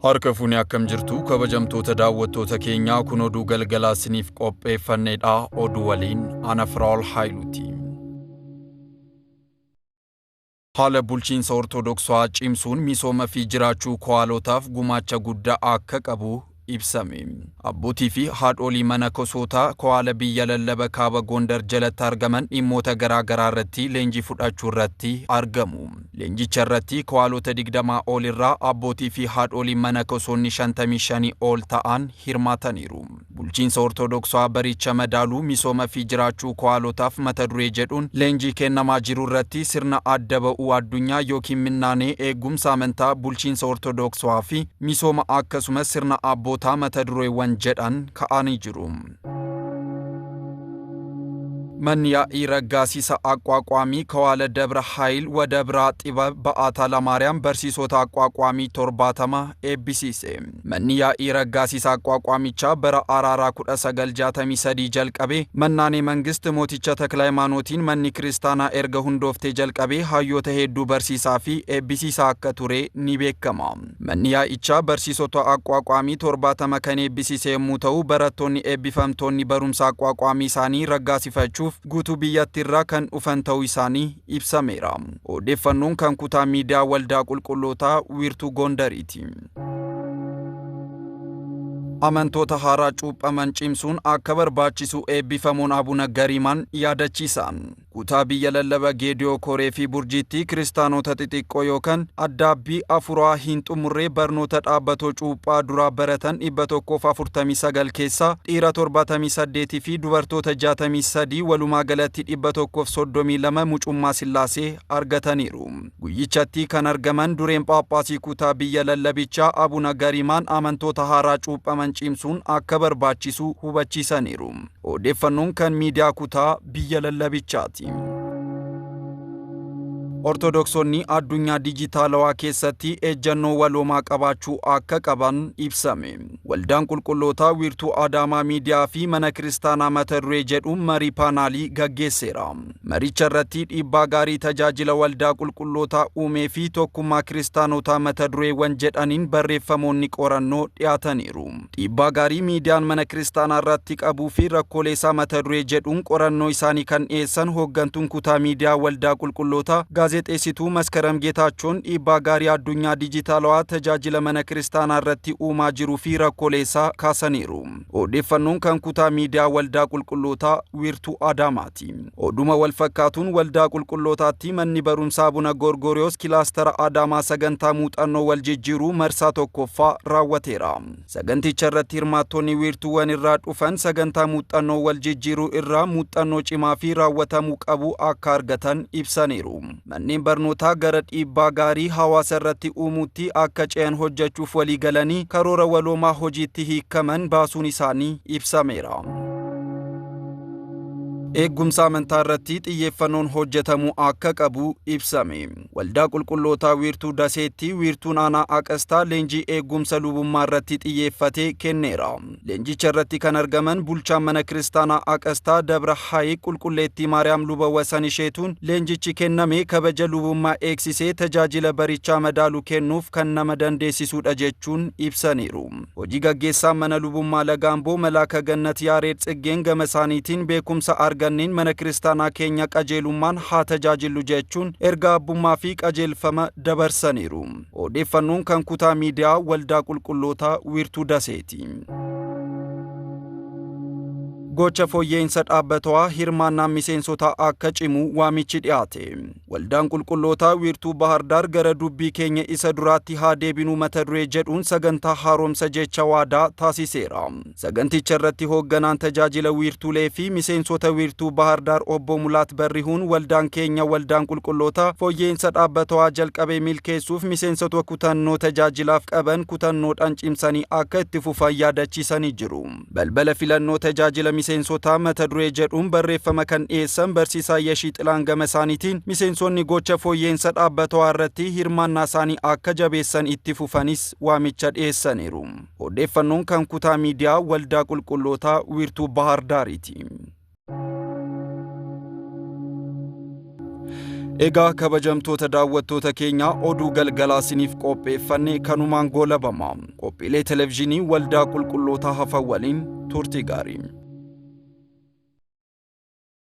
Harka fuuni akkam jirtu kabajamtoota daawwattoota keenyaa kun oduu galgalaa isiniif qopheeffanneedha. Oduu waliin ana Firaa'ol Haayiluuti. Haala bulchiinsa Ortodoksii cimsuun misooma fi jiraachuu kowaalotaaf gumaacha guddaa akka qabu ibsame. Abbootii fi haadholii mana kosootaa kowaala biyya lallaba kaaba Gondar jalatti argaman dhimmoota garaa garaa irratti leenjii fudhachuu irratti argamu. Leenjicha irratti kowaalota 20 ol irraa abbootii fi haadholii mana kosoonni 55 ol ta'an hirmaataniiru. Bulchiinsa Ortodoksii baricha madaaluu misooma fi jiraachuu kowaalotaaf mata duree jedhuun leenjii kennamaa jiru irratti sirna adda ba'uu addunyaa yookiin minnaanee eegumsa amantaa bulchiinsa Ortodoksii fi misooma akkasumas sirna abbootaa mata dureewwan jedhan ka'anii jiru. Manni yaa'ii raggaasiisa አቋቋሚ ከዋለ ደብረ ኃይል ወደ ብራ ጥበብ በአታ ለማርያም በርሲሶታ አቋቋሚ 70 ኤቢሲሴ manni yaa'ii raggaasiisa አቋቋሚcha bara araara 1963 jalqabe mannaanee መንግስት mooticha ተክለ ሃይማኖtiin manni kiristaanaa erga hundooftee jalqabe hayyoota hedduu barsiisaa fi eebbisiisaa akka ture ni beekama. Manni yaa'icha barsiisota አቋቋሚ 70 kan eebbisiise yommuu ta'u barattoonni eebbifamtoonni barumsa አቋቋሚ isaanii raggaasifachuuf guutuu biyyatti irraa kan dhufan ta'uu isaanii ibsameera. Odeeffannoon kan kutaa miidiyaa waldaa qulqullootaa wiirtuu Gondariiti. Amantoota haaraa cuuphaman cimsuun akka barbaachisu eebbifamuun Abuna Garimaan yaadachiisan. Kutaa biyya lallaba Geediyoo Koree fi Burjiitti kiristaanota xixiqqoo yookaan addaabbii afuraa hin xumurree barnoota dhaabbatoo cuuphaa duraa baratan 149 keessaa dhiira 78 fi dubartoota 63 walumaa galatti 132 mucummaa Sillaasee argataniiru. Guyyichatti kan argaman dureen Phaaphaasii kutaa biyya lallabichaa Abuna Garimaan amantoota haaraa cuuphaman cimsuun akka barbaachisu hubachiisaniiru. Odeeffannoon kan miidiyaa kutaa biyya lallabichaati. Ortodoksonni addunyaa dijitaalawaa keessatti ejjannoo waloomaa qabaachuu akka qaban ibsame. Waldaan qulqullootaa wiirtuu Adaamaa miidiyaa fi mana kiristaanaa mata duree jedhuun marii paanaalii gaggeesseera. Maricha irratti dhiibbaa gaarii tajaajila waldaa qulqullootaa uumee fi tokkummaa kiristaanotaa mata dureewwan jedhaniin barreeffamoonni qorannoo dhiyaataniiru. Dhiibbaa gaarii miidiyaan mana kiristaanaa irratti qabuu fi rakkoolee isaa mata duree jedhuun qorannoo isaanii kan dhiyeessan hooggantuun kutaa miidiyaa waldaa qulqullootaa gaazexeessituu Maskaram Geetaachoon dhiibbaa gaarii addunyaa dijitaalawaa tajaajila mana kiristaanaa irratti uumaa jiruu fi rakkoolee isaa kaasaniiru. Odeeffannoon kan kutaa miidiyaa waldaa qulqullootaa wiirtuu Adaamaati. Oduma wal fakkaatuun waldaa qulqullootaatti manni barumsaa Abuna Gorgoriyoos kilaastara Adaamaa sagantaa muuxannoo wal jijjiiruu marsaa tokkoffaa raawwateera. Saganticha irratti hirmaattonni wiirtuuwwan irraa dhufan sagantaa muuxannoo wal jijjiiruu irraa muuxannoo cimaa fi raawwatamuu qabu akka argatan ibsaniiru. Manneen barnootaa gara dhiibbaa gaarii hawaasa irratti uumuutti akka ce'an hojjechuuf walii galanii karoora waloomaa hojiitti hiikaman baasuun isaanii ibsameera. Eegumsa amantaa irratti xiyyeeffannoon hojjetamuu akka qabu ibsame. Waldaa qulqullootaa wiirtuu Daseetti wiirtuun aanaa Aqastaa leenjii eegumsa lubummaa irratti xiyyeeffatee kenneera. Leenjicha irratti kan argaman bulchaan mana kiristaanaa Aqastaa Dabra Hayiq Qulqulleettii Maariyaam luba wasan isheetuun leenjichi kenname kabaja lubummaa eegsisee tajaajila barichaa madaaluu kennuuf kan nama dandeessisuudha jechuun ibsaniiru. Hojii gaggeessaan mana lubummaa Lagaamboo Malaaka Gannat Yaareed Tsiggeen gama isaaniitiin beekumsa ganneen mana kiristaanaa keenya qajeelummaan haa tajaajilu jechuun erga abbummaa fi qajeelfama dabarsaniiru. Odeeffannoon kan kutaa miidiyaa waldaa qulqullootaa wiirtuu Daseeti. Gocha fooyya'insa dhaabbatawaa hirmaannaan miseensotaa akka cimu waamichi dhiyaate. Waldaan qulqullootaa wiirtuu Bahardaar gara dubbii keenya isa duraatti haa deebinuu mata duree jedhuun sagantaa haaromsa jecha waadaa taasiseera. Saganticha irratti hoogganaan tajaajila wiirtuulee fi miseensota wiirtuu Bahardaar obbo Mulaat Barrihuun waldaan keenya waldaan qulqullootaa fooyya'insa dhaabbatawaa jalqabee milkeessuuf miseensota kutannoo tajaajilaaf qaban kutannoodhaan cimsanii akka itti fufan yaadachiisanii jiru. Balbala filannoo tajaajila miseensota mata duree jedhuun barreeffama kan dhiyeessan barsiisaa Yeshii Xilaan gama isaaniitiin miseensonni gocha fooyya'insa dhaabbatawaa irratti hirmaannaa isaanii akka jabeessan itti fufanis waamicha dhiyeessaniiru. Odeeffannoon kan kutaa miidiyaa waldaa qulqullootaa wiirtuu Bahardaariiti. Egaa kabajamtoota daawwattoota keenya oduu galgalaa isiniif qopheeffannee kanumaan goolabama. Qophiilee televezyiinii waldaa qulqullootaa hafan waliin turtii gaarii.